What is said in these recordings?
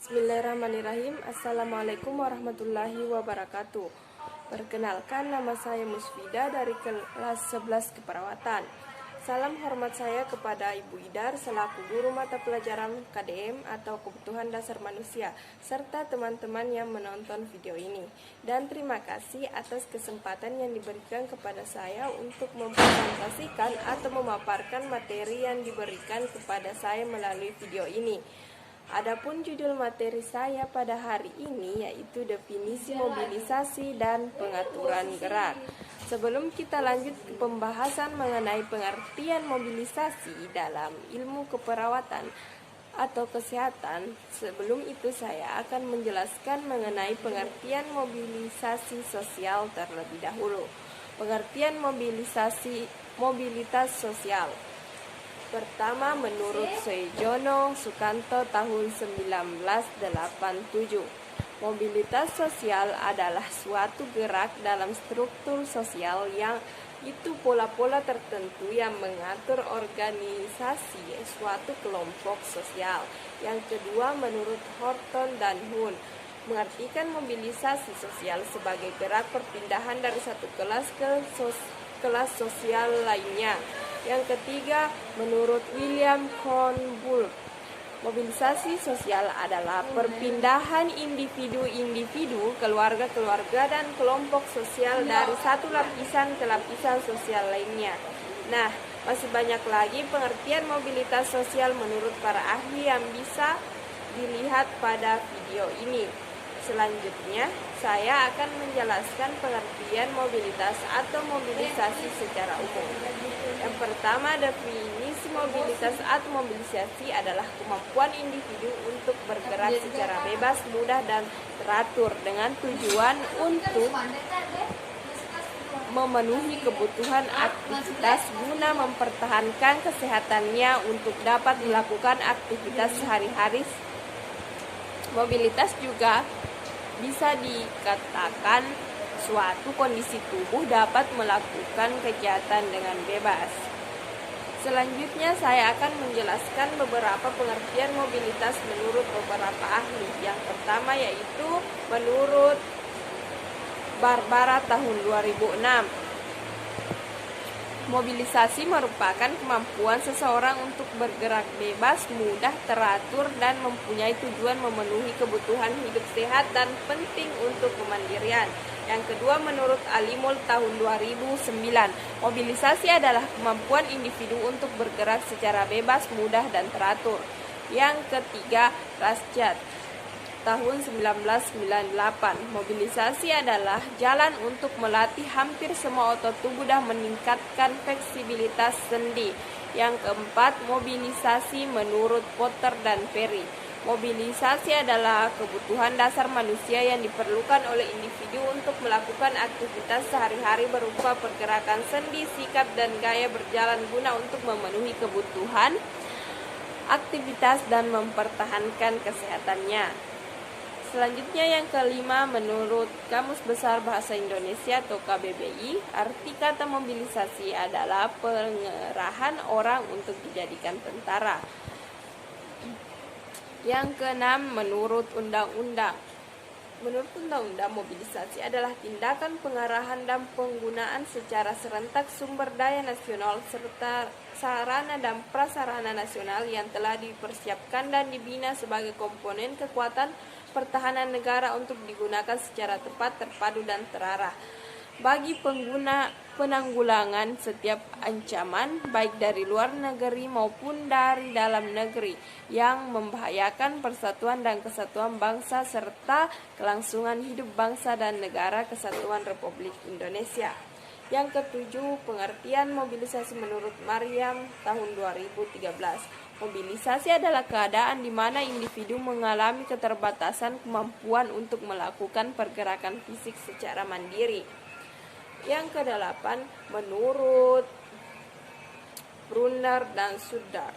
Bismillahirrahmanirrahim. Assalamualaikum warahmatullahi wabarakatuh. Perkenalkan, nama saya Musfida dari kelas 11 keperawatan. Salam hormat saya kepada Ibu Idar selaku guru mata pelajaran KDM atau Kebutuhan Dasar Manusia, serta teman-teman yang menonton video ini. Dan terima kasih atas kesempatan yang diberikan kepada saya untuk mempresentasikan atau memaparkan materi yang diberikan kepada saya melalui video ini. Adapun judul materi saya pada hari ini yaitu definisi mobilisasi dan pengaturan gerak. Sebelum kita lanjut ke pembahasan mengenai pengertian mobilisasi dalam ilmu keperawatan atau kesehatan, sebelum itu saya akan menjelaskan mengenai pengertian mobilisasi sosial terlebih dahulu. Pengertian mobilitas sosial. Pertama, menurut Soejono Sukanto tahun 1987, mobilitas sosial adalah suatu gerak dalam struktur sosial yang itu pola-pola tertentu yang mengatur organisasi suatu kelompok sosial. Yang kedua, menurut Horton dan Hun, mengartikan mobilisasi sosial sebagai gerak perpindahan dari satu kelas ke kelas sosial lainnya. Yang ketiga, menurut William Kornbluth, mobilisasi sosial adalah perpindahan individu-individu, keluarga-keluarga, dan kelompok sosial dari satu lapisan ke lapisan sosial lainnya. Nah, masih banyak lagi pengertian mobilitas sosial menurut para ahli yang bisa dilihat pada video ini. Selanjutnya, saya akan menjelaskan pengertian mobilitas atau mobilisasi secara umum. Yang pertama, definisi mobilitas atau mobilisasi adalah kemampuan individu untuk bergerak secara bebas, mudah, dan teratur dengan tujuan untuk memenuhi kebutuhan aktivitas guna mempertahankan kesehatannya untuk dapat melakukan aktivitas sehari-hari. Mobilitas juga bisa dikatakan suatu kondisi tubuh dapat melakukan kegiatan dengan bebas. Selanjutnya saya akan menjelaskan beberapa pengertian mobilitas menurut beberapa ahli. Yang pertama yaitu menurut Barbara tahun 2006. Mobilisasi merupakan kemampuan seseorang untuk bergerak bebas, mudah, teratur, dan mempunyai tujuan memenuhi kebutuhan hidup sehat dan penting untuk kemandirian. Yang kedua, menurut Alimul tahun 2009, mobilisasi adalah kemampuan individu untuk bergerak secara bebas, mudah, dan teratur. Yang ketiga, Rasjad tahun 1998, mobilisasi adalah jalan untuk melatih hampir semua otot tubuh dan meningkatkan fleksibilitas sendi. Yang keempat, mobilisasi menurut Potter dan Perry, mobilisasi adalah kebutuhan dasar manusia yang diperlukan oleh individu untuk melakukan aktivitas sehari-hari berupa pergerakan sendi, sikap, dan gaya berjalan guna untuk memenuhi kebutuhan aktivitas dan mempertahankan kesehatannya. Selanjutnya yang kelima, menurut Kamus Besar Bahasa Indonesia atau KBBI, arti kata mobilisasi adalah pengerahan orang untuk dijadikan tentara. Yang keenam, menurut Undang-Undang. Menurut Undang-Undang, mobilisasi adalah tindakan pengarahan dan penggunaan secara serentak sumber daya nasional serta sarana dan prasarana nasional yang telah dipersiapkan dan dibina sebagai komponen kekuatan pertahanan negara untuk digunakan secara tepat, terpadu, dan terarah bagi penanggulangan setiap ancaman baik dari luar negeri maupun dari dalam negeri yang membahayakan persatuan dan kesatuan bangsa serta kelangsungan hidup bangsa dan negara Kesatuan Republik Indonesia. Yang ketujuh, pengertian mobilisasi menurut Maryam tahun 2013. Mobilisasi adalah keadaan di mana individu mengalami keterbatasan kemampuan untuk melakukan pergerakan fisik secara mandiri. Yang kedelapan, menurut Brunner dan Sudar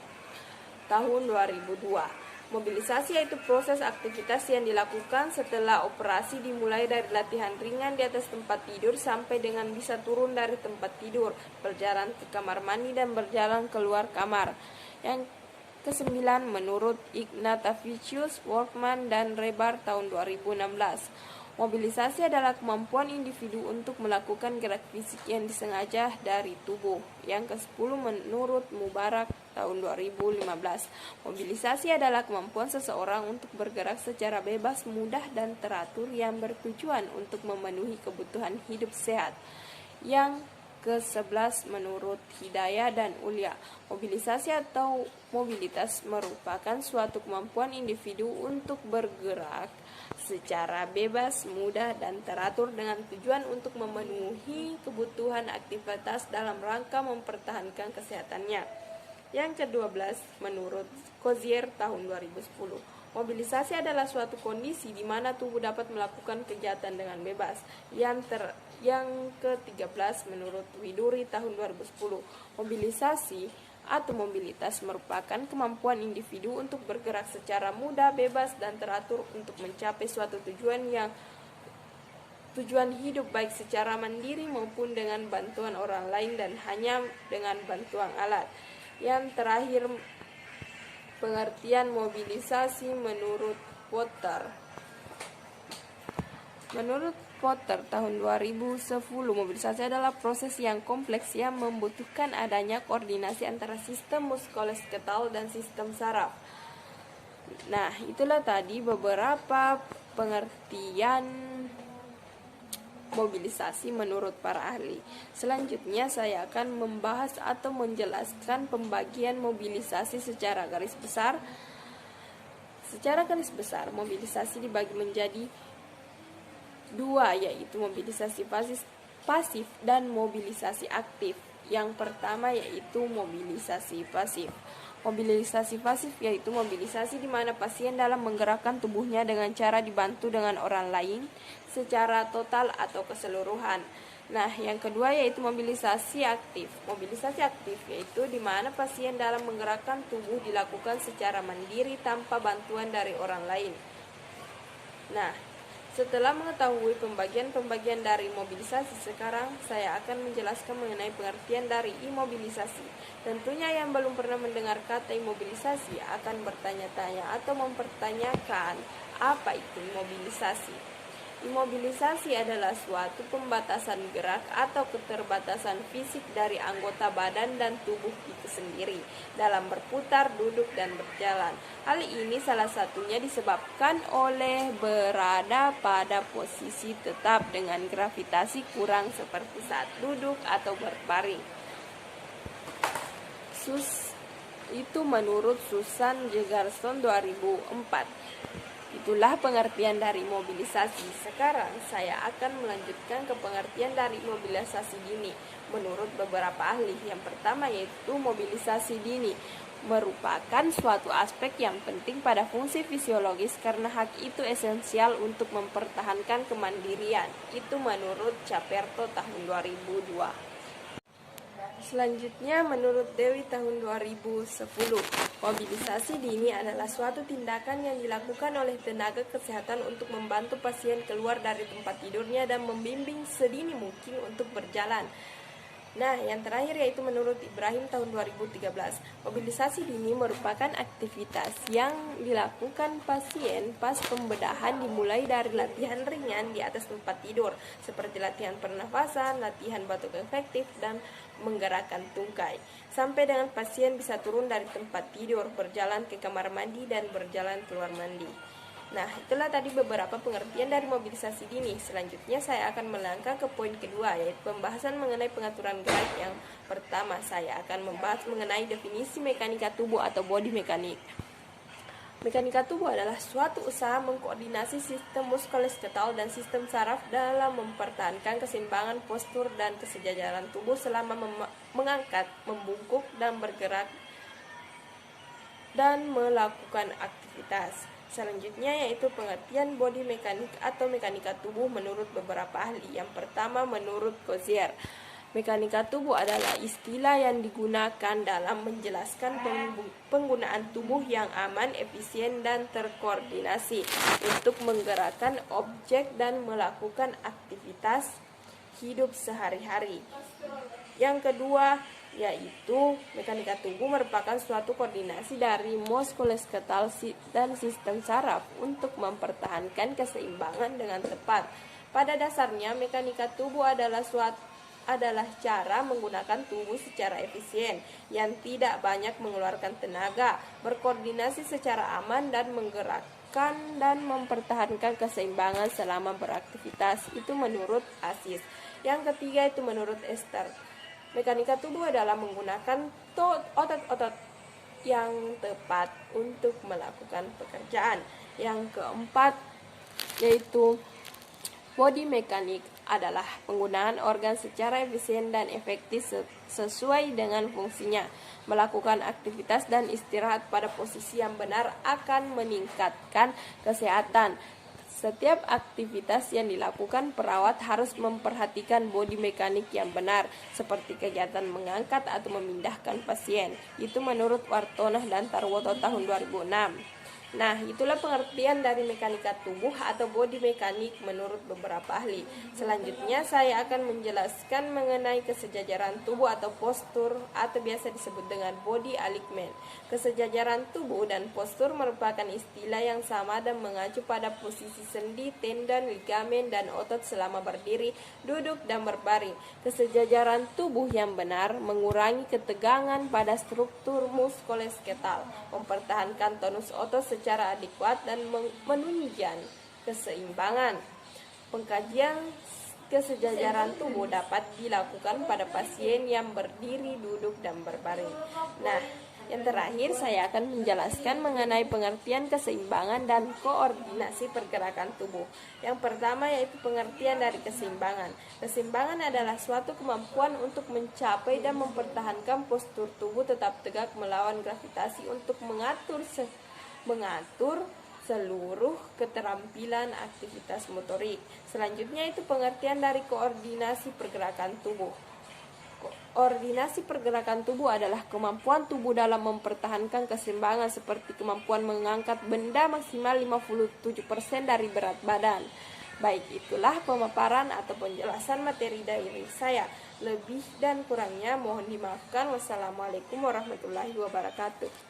tahun 2002. Mobilisasi yaitu proses aktivitas yang dilakukan setelah operasi dimulai dari latihan ringan di atas tempat tidur sampai dengan bisa turun dari tempat tidur, berjalan ke kamar mandi, dan berjalan keluar kamar. Yang Kesembilan, menurut Ignatavicius, Workman, dan Rebar tahun 2016, mobilisasi adalah kemampuan individu untuk melakukan gerak fisik yang disengaja dari tubuh. Yang ke-10, menurut Mubarak tahun 2015, mobilisasi adalah kemampuan seseorang untuk bergerak secara bebas, mudah, dan teratur yang bertujuan untuk memenuhi kebutuhan hidup sehat. Yang ke-11, menurut Hidayah dan Ulia, mobilisasi atau mobilitas merupakan suatu kemampuan individu untuk bergerak secara bebas, mudah, dan teratur dengan tujuan untuk memenuhi kebutuhan aktivitas dalam rangka mempertahankan kesehatannya. Yang ke-12, menurut Kozier tahun 2010, mobilisasi adalah suatu kondisi di mana tubuh dapat melakukan kegiatan dengan bebas. Yang ke-13, menurut Widuri tahun 2010, mobilisasi atau mobilitas merupakan kemampuan individu untuk bergerak secara mudah, bebas, dan teratur untuk mencapai suatu tujuan hidup baik secara mandiri maupun dengan bantuan orang lain dan hanya dengan bantuan alat. Yang terakhir, pengertian mobilisasi menurut Potter. Menurut Potter tahun 2010, mobilisasi adalah proses yang kompleks yang membutuhkan adanya koordinasi antara sistem muskuloskeletal dan sistem saraf. Nah, itulah tadi beberapa pengertian mobilisasi menurut para ahli. Selanjutnya saya akan membahas atau menjelaskan pembagian mobilisasi secara garis besar. Secara garis besar, mobilisasi dibagi menjadi dua, yaitu mobilisasi pasif dan mobilisasi aktif. Yang pertama yaitu mobilisasi pasif. Mobilisasi pasif yaitu mobilisasi di mana pasien dalam menggerakkan tubuhnya dengan cara dibantu dengan orang lain secara total atau keseluruhan. Nah, yang kedua yaitu mobilisasi aktif. Mobilisasi aktif yaitu di mana pasien dalam menggerakkan tubuh dilakukan secara mandiri tanpa bantuan dari orang lain. Nah, setelah mengetahui pembagian-pembagian dari mobilisasi, sekarang saya akan menjelaskan mengenai pengertian dari imobilisasi. Tentunya yang belum pernah mendengar kata imobilisasi akan bertanya-tanya atau mempertanyakan apa itu imobilisasi. Imobilisasi adalah suatu pembatasan gerak atau keterbatasan fisik dari anggota badan dan tubuh itu sendiri dalam berputar, duduk, dan berjalan. Hal ini salah satunya disebabkan oleh berada pada posisi tetap dengan gravitasi kurang seperti saat duduk atau berbaring. Itu menurut Susan Jegarson 2004. Itulah pengertian dari mobilisasi. Sekarang saya akan melanjutkan ke pengertian dari mobilisasi dini menurut beberapa ahli. Yang pertama yaitu mobilisasi dini merupakan suatu aspek yang penting pada fungsi fisiologis karena hak itu esensial untuk mempertahankan kemandirian. Itu menurut Caperto tahun 2002. Selanjutnya, menurut Dewi tahun 2010, mobilisasi dini adalah suatu tindakan yang dilakukan oleh tenaga kesehatan untuk membantu pasien keluar dari tempat tidurnya dan membimbing sedini mungkin untuk berjalan. Nah, yang terakhir yaitu menurut Ibrahim tahun 2013, mobilisasi dini merupakan aktivitas yang dilakukan pasien pas pembedahan dimulai dari latihan ringan di atas tempat tidur, seperti latihan pernafasan, latihan batuk efektif, dan menggerakkan tungkai, sampai dengan pasien bisa turun dari tempat tidur, berjalan ke kamar mandi, dan berjalan keluar mandi. Nah, itulah tadi beberapa pengertian dari mobilisasi dini. Selanjutnya saya akan melangkah ke poin kedua, yaitu pembahasan mengenai pengaturan gerak. Yang pertama, saya akan membahas mengenai definisi mekanika tubuh atau body mechanic. Mekanika tubuh adalah suatu usaha mengkoordinasi sistem muskuloskeletal dan sistem saraf dalam mempertahankan keseimbangan postur dan kesejajaran tubuh selama mengangkat, membungkuk, dan bergerak dan melakukan aktivitas. Selanjutnya yaitu pengertian body mechanic atau mekanika tubuh menurut beberapa ahli. Yang pertama menurut Kozier, mekanika tubuh adalah istilah yang digunakan dalam menjelaskan penggunaan tubuh yang aman, efisien, dan terkoordinasi untuk menggerakkan objek dan melakukan aktivitas hidup sehari-hari. Yang kedua, yaitu mekanika tubuh merupakan suatu koordinasi dari muskuloskeletal dan sistem saraf untuk mempertahankan keseimbangan dengan tepat. Pada dasarnya, mekanika tubuh adalah cara menggunakan tubuh secara efisien yang tidak banyak mengeluarkan tenaga, berkoordinasi secara aman dan menggerakkan dan mempertahankan keseimbangan selama beraktivitas. Itu menurut Asis. Yang ketiga itu menurut Esther. Mekanika tubuh adalah menggunakan otot-otot yang tepat untuk melakukan pekerjaan. Yang keempat yaitu body mekanik adalah penggunaan organ secara efisien dan efektif sesuai dengan fungsinya. Melakukan aktivitas dan istirahat pada posisi yang benar akan meningkatkan kesehatan. Setiap aktivitas yang dilakukan perawat harus memperhatikan body mekanik yang benar, seperti kegiatan mengangkat atau memindahkan pasien. Itu menurut Wartonah dan Tarwoto tahun 2006. Nah, itulah pengertian dari mekanika tubuh atau body mekanik menurut beberapa ahli. Selanjutnya saya akan menjelaskan mengenai kesejajaran tubuh atau postur atau biasa disebut dengan body alignment. Kesejajaran tubuh dan postur merupakan istilah yang sama dan mengacu pada posisi sendi, tendon, ligamen, dan otot selama berdiri, duduk, dan berbaring. Kesejajaran tubuh yang benar mengurangi ketegangan pada struktur muskuloskeletal, mempertahankan tonus otot secara adekuat dan menunjang keseimbangan. Pengkajian kesejajaran tubuh dapat dilakukan pada pasien yang berdiri, duduk, dan berbaring. Nah, yang terakhir saya akan menjelaskan mengenai pengertian keseimbangan dan koordinasi pergerakan tubuh. Yang pertama yaitu pengertian dari keseimbangan. Keseimbangan adalah suatu kemampuan untuk mencapai dan mempertahankan postur tubuh tetap tegak melawan gravitasi untuk mengatur seluruh keterampilan aktivitas motorik. Selanjutnya itu pengertian dari koordinasi pergerakan tubuh. Koordinasi pergerakan tubuh adalah kemampuan tubuh dalam mempertahankan keseimbangan seperti kemampuan mengangkat benda maksimal 57% dari berat badan. Baik, itulah pemaparan atau penjelasan materi dari saya. Lebih dan kurangnya mohon dimaafkan. Wassalamualaikum warahmatullahi wabarakatuh.